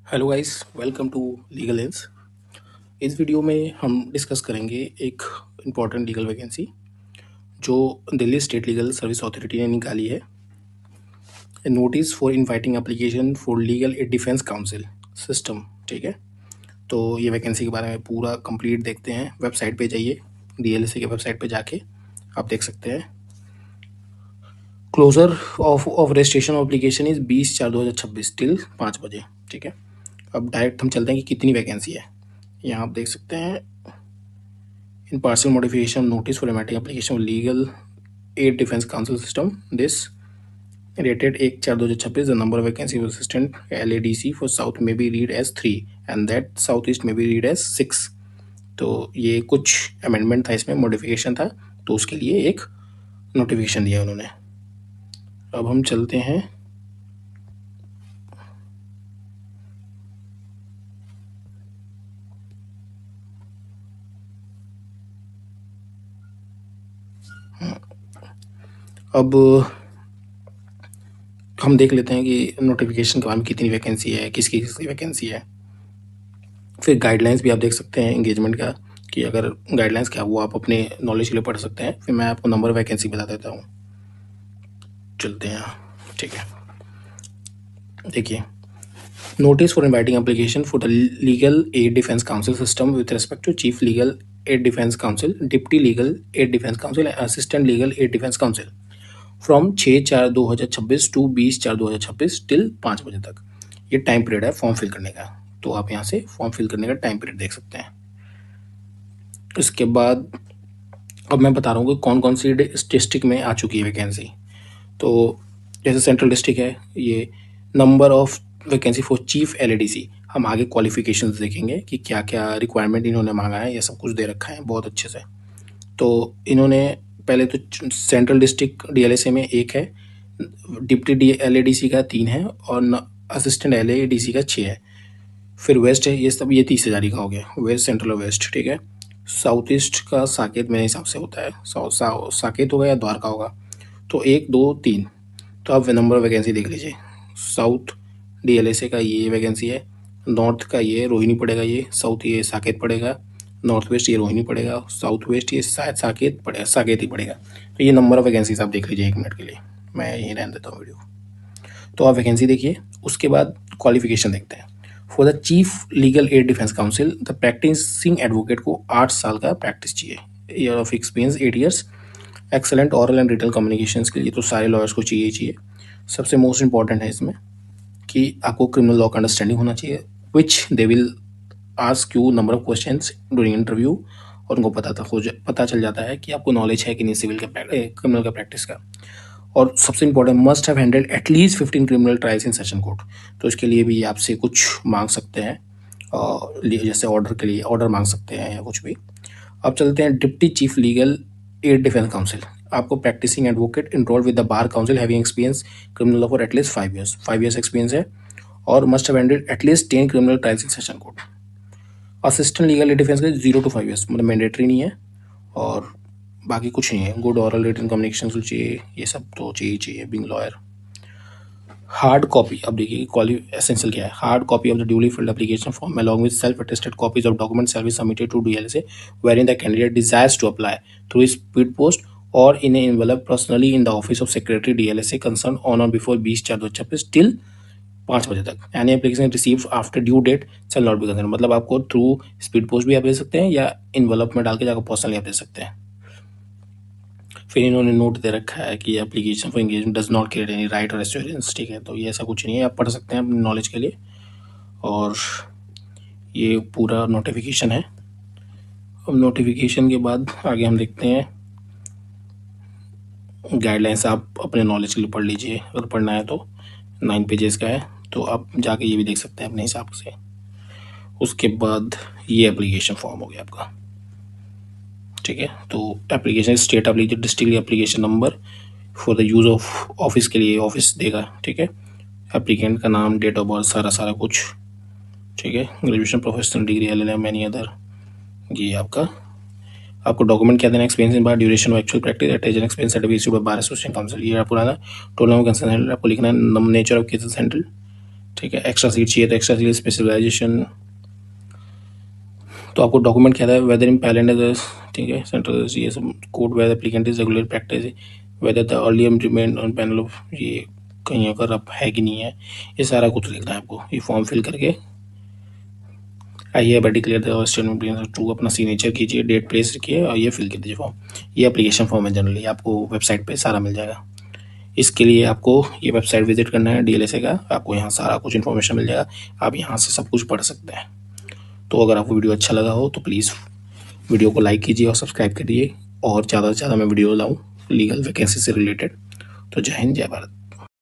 Hello guys, welcome to Legal Hills. इस video में हम डिस्कस करेंगे एक इम्पॉर्टेंट लीगल वैकेंसी जो Delhi state legal service authority ने निकाली है। Notice for inviting application for legal aid defence counsel system. ठीक है, तो ये वैकेंसी के बारे में पूरा कंप्लीट देखते हैं। वेबसाइट पे जाइए, डीएलएसए के वेबसाइट पे जाके आप देख सकते हैं। Closure of registration application is 20/4/2026 till 5 बजे। ठीक है, अब डायरेक्ट हम चलते हैं कि कितनी वैकेंसी है। यहाँ आप देख सकते हैं, in partial modification notice for inviting application of legal aid defense council system this rated 1/4/2026 the number of vacancy of assistant LADC for south may be read as 3 and that southeast may be read as 6। तो ये कुछ amendment था, इसमें modification था, तो उसके लिए एक नोटिफिकेशन दिया उन्होंने। अब हम चलते हैं अब हम देख लेते हैं कि नोटिफिकेशन के बाद में कितनी वैकेंसी है, किसकी किसकी वैकेंसी है। फिर गाइडलाइंस भी आप देख सकते हैं एंगेजमेंट का, कि अगर गाइडलाइंस क्या वो आप अपने नॉलेज के लिए पढ़ सकते हैं। फिर मैं आपको नंबर वैकेंसी बता देता हूँ। चलते हैं, ठीक है। देखिए, notice for inviting application for the legal aid defence counsel system with respect to chief legal aid defence counsel, deputy legal aid defence counsel, assistant legal aid defence counsel from 6/4/2026 to 20/4/2026 till 5 बजे तक। ये time period है form fill करने का, तो आप यहाँ से फॉर्म फिल करने का टाइम पीरियड देख सकते हैं। इसके बाद अब मैं बता रहा हूँ कि कौन कौन सी डिस्ट्रिक्ट में आ चुकी है वैकेंसी। तो जैसे सेंट्रल डिस्ट्रिक्ट है, ये number of vacancy for chief एलएडीसी। हम आगे क्वालिफिकेशंस देखेंगे कि क्या क्या रिक्वायरमेंट इन्होंने मांगा है, ये सब कुछ दे रखा है बहुत अच्छे से। तो इन्होंने पहले तो सेंट्रल डिस्ट्रिक्ट डीएलएसए में एक है, डिप्टी डी एलएडीसी का 3 है और असिस्टेंट एलएडीसी का 6 है। फिर वेस्ट है, ये सब ये 30,000 का हो गया, वेस्ट सेंट्रल और वेस्ट। ठीक है, साउथ ईस्ट का साकेत मेरे हिसाब से होता है, साकेत होगा या द्वारका होगा। तो 1 2 3, तो आप नंबर वैकेंसी देख लीजिए। साउथ डीएलएसए का ये वैकेंसी है, नॉर्थ का ये रोहिणी पड़ेगा, ये साउथ ये साकेत पड़ेगा, नॉर्थ वेस्ट ये रोहिणी पड़ेगा, साउथ वेस्ट ये शायद साकेत पड़ेगा, साकेत ही पड़ेगा। तो ये नंबर ऑफ वैकेंसीज आप देख लीजिए 1 मिनट के लिए, मैं यहीं रहने देता हूँ वीडियो। तो आप वैकेंसी देखिए, उसके बाद क्वालिफिकेशन देखते हैं। For the chief legal aid defence counsel the practising advocate को 8 साल का प्रैक्टिस चाहिए, year of experience 8 years, excellent oral and written communication के लिए तो सारे लॉयर्स को चाहिए ही चाहिए। सबसे मोस्ट इंपॉर्टेंट है इसमें कि आपको क्रिमिनल लॉ का अंडरस्टैंडिंग होना चाहिए, which they will ask you number of questions during interview, और उनको पता चल जाता है कि आपको नॉलेज है कि नहीं सिविल का क्रिमिनल का प्रैक्टिस का। और सबसे important, must have handled at least 15 criminal trials in session court. तो इसके लिए भी आपसे कुछ मांग सकते हैं, जैसे ऑर्डर के लिए ऑर्डर मांग सकते हैं या कुछ भी। अब चलते हैं deputy chief legal aid defence counsel. आपको practising advocate enrolled with the bar council having experience criminal law for at least 5 years, 5 years experience है, और must have handled at least 10 criminal trials in session court. Assistant legal aid defence का 0 to 5 years, मतलब mandatory नहीं है, और बाकी कुछ नहीं है। गुड ऑरल रिटन कम्युनिकेशन चाहिए, ये सब तो चाहिए बिंग लॉयर। हार्ड कॉपी, अब देखिए एसेंशियल क्या है। Hard copy of the duly field application form along with self attested copies of documents shall be submitted to DLSA wherein the candidate desires to apply through speed post or in an envelope personally in the office of secretary DLSA concerned on or before 20/4/2026 till 5 बजे तक। Any application receive after due date shall not be considered, मतलब आपको through speed post भी आप दे सकते हैं या envelope में डाल के जाकर पर्सनली आप दे सकते हैं। फिर इन्होंने नोट दे रखा है कि application for engagement does not create any right और एश्योरेंस। ठीक है, तो ये ऐसा कुछ नहीं है, आप पढ़ सकते हैं अपने नॉलेज के लिए। और ये पूरा नोटिफिकेशन है। अब नोटिफिकेशन के बाद आगे हम देखते हैं गाइडलाइंस। आप अपने नॉलेज के लिए पढ़ लीजिए, अगर पढ़ना है तो 9 पेजेस का है, तो आप जाके ये भी देख सकते हैं अपने हिसाब से। उसके बाद ये एप्लीकेशन फॉर्म हो गया आपका। ठीक है, तो application state application district application number for the use of office के लिए ऑफिस देगा। ठीक है, एप्लीकेंट का नाम, डेट ऑफ बर्थ, सारा कुछ। ठीक है, graduation, professional degree, LLM, any other. ये आपको डॉक्यूमेंट क्या देना, experience in bar, duration of actual practice, attach and experience certificate issued by bar association council. ये पुराना टोल नंबर कंसर्न हैंडल आपको लिखना है, नेचर ऑफ केसेस हैंडल। ठीक है। एक्स्ट्रा सीट चाहिए तो एक्स्ट्रा सीट स्पेशलाइजेशन, तो आपको डॉक्यूमेंट क्या था, वेदर इन पैलेंडर, ठीक है, सेंट्रल ये सब code, whether applicant is regular practice, whether the earlier remain on panel of, ये कहीं अगर अब है कि नहीं है, ये सारा कुछ लिखना है आपको। ये फॉर्म फिल करके आइए but declare the statement true, अपना सिग्नेचर कीजिए, डेट प्लेस रखिए और ये फिल कर दीजिए फॉर्म। ये एप्लीकेशन फॉर्म है, जनरली आपको वेबसाइट पे सारा मिल जाएगा। इसके लिए आपको ये वेबसाइट विजिट करना है DLSA का, आपको यहाँ सारा कुछ इन्फॉर्मेशन मिल जाएगा, आप यहाँ से सब कुछ पढ़ सकते हैं। तो अगर आपको वीडियो अच्छा लगा हो तो प्लीज़ वीडियो को लाइक कीजिए और सब्सक्राइब करिए, और ज़्यादा से ज़्यादा मैं वीडियो लाऊँ लीगल वैकेंसी से रिलेटेड। तो जय हिंद, जय भारत।